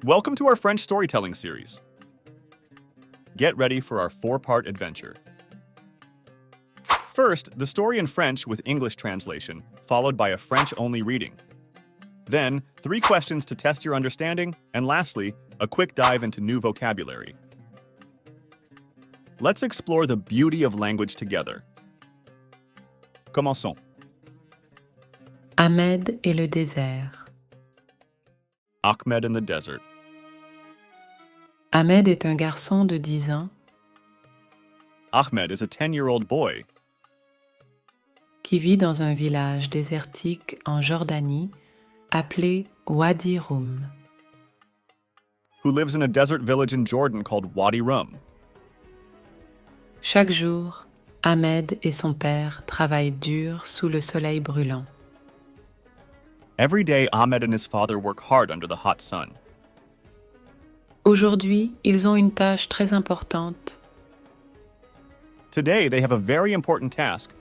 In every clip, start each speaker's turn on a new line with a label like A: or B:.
A: Welcome to our French storytelling series. Get ready for our 4-part adventure. First, the story in French with English translation, followed by a French-only reading. Then, 3 questions to test your understanding, and lastly, a quick dive into new vocabulary. Let's explore the beauty of language together. Commençons.
B: Ahmed et le désert.
A: Ahmed in the desert.
B: Ahmed est un garçon de 10 ans
A: Ahmed is a 10-year-old boy
B: qui vit dans un village désertique en Jordanie appelé Wadi Rum.
A: who lives in a desert village in Jordan called Wadi Rum.
B: Chaque jour, Ahmed et son père travaillent dur sous le soleil brûlant.
A: Every day, Ahmed and his father work hard under the hot sun.
B: Aujourd'hui, ils ont une tâche très importante.
A: Today, they have a very important task: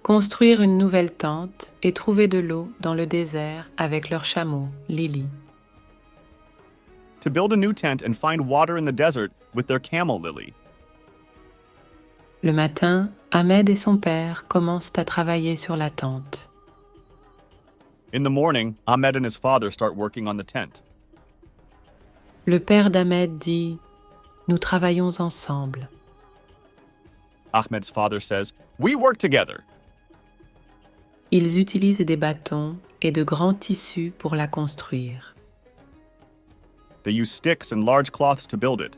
B: Construire une nouvelle tente et trouver de l'eau dans le désert avec leur chameau, Lily.
A: to build a new tent and find water in the desert with their camel Lily.
B: Le matin, Ahmed et son père commencent à travailler sur la tente.
A: In the morning, Ahmed and his father start working on the tent.
B: Le père d'Ahmed dit « Nous travaillons ensemble ».
A: Ahmed's father says, "We work together."
B: Ils utilisent des bâtons et de grands tissus pour la construire.
A: They use sticks and large cloths to build it.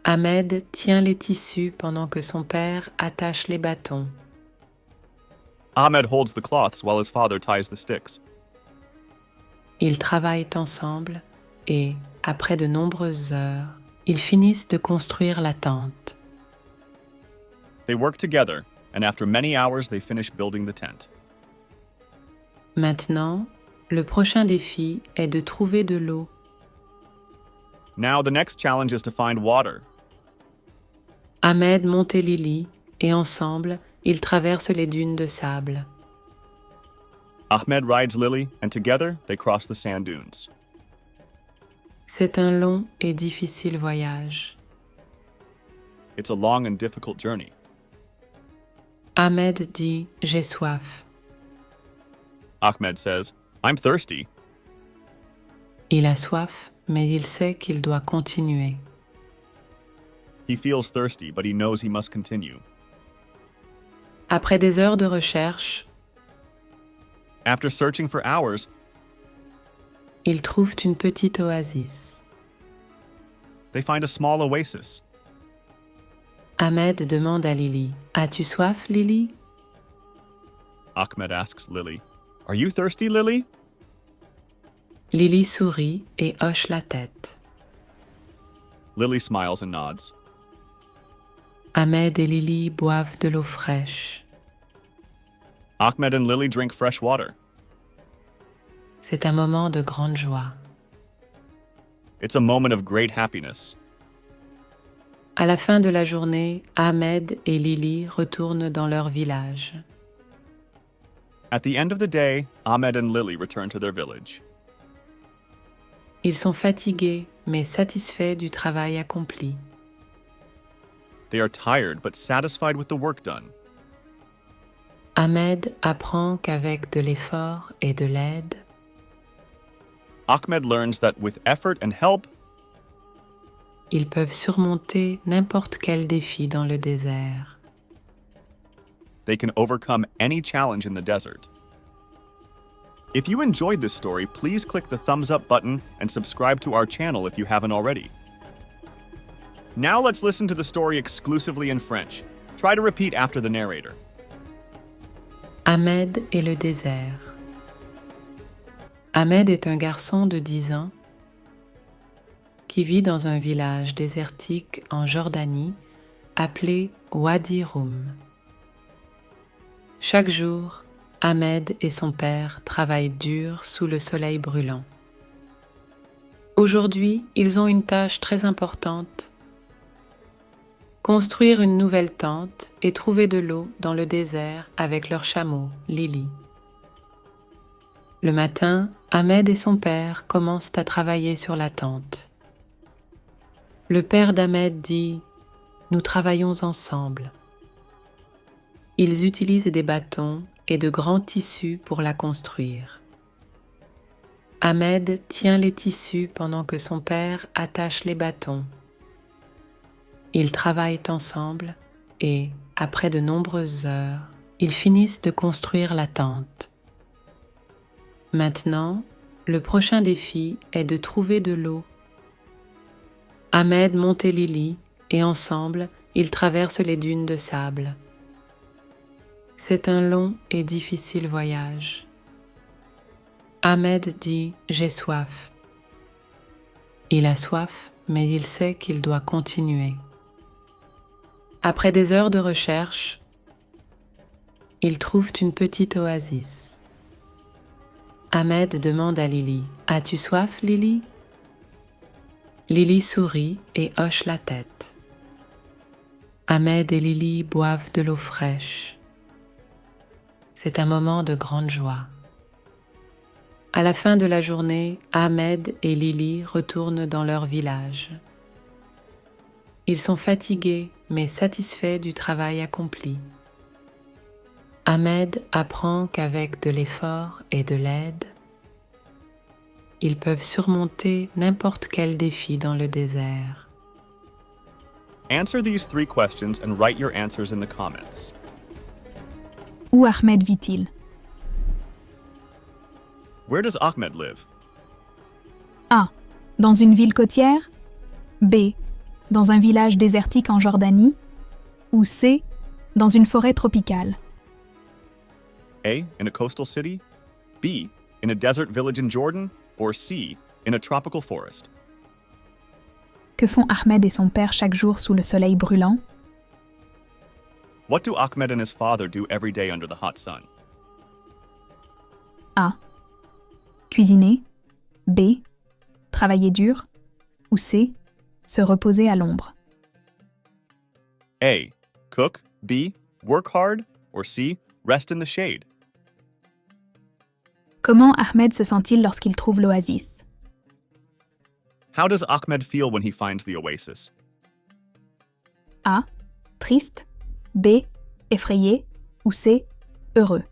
B: Ahmed tient les tissus pendant que son père attache les bâtons.
A: Ahmed holds the cloths while his father ties the sticks.
B: Ils travaillent ensemble et, après de nombreuses heures, ils finissent de construire la tente.
A: They work together, and after many hours, they finish building the tent.
B: Maintenant, le prochain défi est de trouver de l'eau.
A: Now, the next challenge is to find water.
B: Ahmed monte Lily et ensemble, ils traversent les dunes de sable.
A: Ahmed rides Lily, and together, they cross the sand dunes.
B: C'est un long et difficile voyage.
A: It's a long and difficult journey.
B: Ahmed dit « J'ai soif ».
A: Ahmed says, "I'm thirsty."
B: Il a soif, mais il sait qu'il doit continuer.
A: He feels thirsty, but he knows he must continue.
B: Après des heures de recherche,
A: After searching for hours,
B: ils trouvent une petite oasis.
A: they find a small oasis.
B: Ahmed demande à Lily « As-tu soif, Lily ?»
A: Ahmed asks Lily, "Are you thirsty, Lily?"
B: Lily sourit et hoche la tête.
A: Lily smiles and nods.
B: Ahmed et Lily boivent de l'eau fraîche.
A: Ahmed and Lily drink fresh water.
B: C'est un moment de grande joie.
A: It's a moment of great happiness.
B: À la fin de la journée, Ahmed et Lily retournent dans leur village.
A: At the end of the day, Ahmed and Lily return to their village.
B: Ils sont fatigués, mais satisfaits du travail accompli.
A: They are tired but satisfied with the work done.
B: Ahmed apprend qu'avec de l'effort et de l'aide,
A: Ahmed learns that with effort and help,
B: ils peuvent surmonter n'importe quel défi dans le désert.
A: they can overcome any challenge in the desert. If you enjoyed this story, please click the thumbs up button and subscribe to our channel if you haven't already. Now let's listen to the story exclusively in French. Try to repeat after the narrator.
B: Ahmed et le désert. Ahmed est un garçon de 10 ans qui vit dans un village désertique en Jordanie appelé Wadi Rum. Chaque jour, Ahmed et son père travaillent dur sous le soleil brûlant. Aujourd'hui, ils ont une tâche très importante: construire une nouvelle tente et trouver de l'eau dans le désert avec leur chameau, Lily. Le matin, Ahmed et son père commencent à travailler sur la tente. Le père d'Ahmed dit « Nous travaillons ensemble ». Ils utilisent des bâtons et de grands tissus pour la construire. Ahmed tient les tissus pendant que son père attache les bâtons. Ils travaillent ensemble et, après de nombreuses heures, ils finissent de construire la tente. Maintenant, le prochain défi est de trouver de l'eau. Ahmed monte Lily et ensemble, ils traversent les dunes de sable. C'est un long et difficile voyage. Ahmed dit « J'ai soif ». Il a soif, mais il sait qu'il doit continuer. Après des heures de recherche, ils trouvent une petite oasis. Ahmed demande à Lily « As-tu soif, Lily ?» Lily sourit et hoche la tête. Ahmed et Lily boivent de l'eau fraîche. C'est un moment de grande joie. À la fin de la journée, Ahmed et Lily retournent dans leur village. Ils sont fatigués mais satisfaits du travail accompli. Ahmed apprend qu'avec de l'effort et de l'aide, ils peuvent surmonter n'importe quel défi dans le désert.
A: Answer these 3 questions and write your answers in the comments.
C: Où Ahmed vit-il?
A: Where does Ahmed live?
C: A. Dans une ville côtière. B. Dans un village désertique en Jordanie. Ou C. Dans une forêt tropicale.
A: A. In a coastal city? B. In a desert village in Jordan? Or C. In a tropical forest?
C: Que font Ahmed et son père chaque jour sous le soleil brûlant?
A: What do Ahmed and his father do every day under the hot sun?
C: A. Cuisiner. B. Travailler dur. Ou C. Se reposer à l'ombre.
A: A. Cook. B. Work hard. Or C. Rest in the shade.
C: Comment Ahmed se sent-il lorsqu'il trouve l'oasis?
A: How does Ahmed feel when he finds the oasis?
C: A. Triste. B. Effrayé. Ou C. Heureux.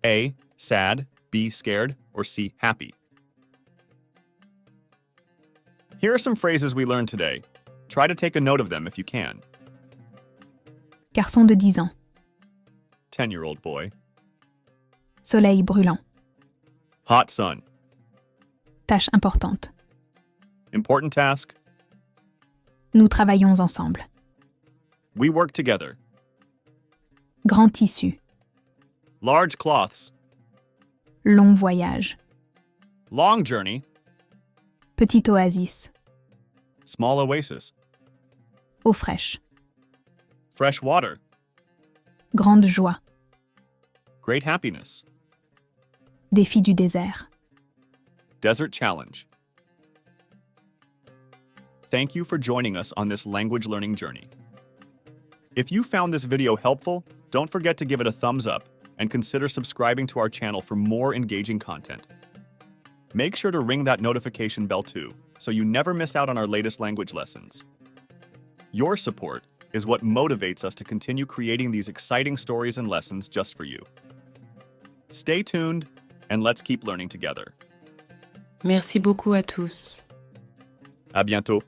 A: A. Sad. B. Scared. Or C. Happy. Here are some phrases we learned today. Try to take a note of them if you can.
C: Garçon de 10 ans.
A: 10-year-old boy.
C: Soleil brûlant.
A: Hot sun.
C: Tâche importante.
A: Important task.
C: Nous travaillons ensemble.
A: We work together.
C: Grand tissu.
A: Large cloths.
C: Long voyage.
A: Long journey.
C: Petite oasis.
A: Small oasis.
C: Eau fraîche.
A: Fresh water.
C: Grande joie.
A: Great happiness.
C: Défi du désert.
A: Desert challenge. Thank you for joining us on this language learning journey. If you found this video helpful, don't forget to give it a thumbs up and consider subscribing to our channel for more engaging content. Make sure to ring that notification bell too, so you never miss out on our latest language lessons. Your support is what motivates us to continue creating these exciting stories and lessons just for you. Stay tuned, and let's keep learning together.
B: Merci beaucoup à tous.
A: À bientôt.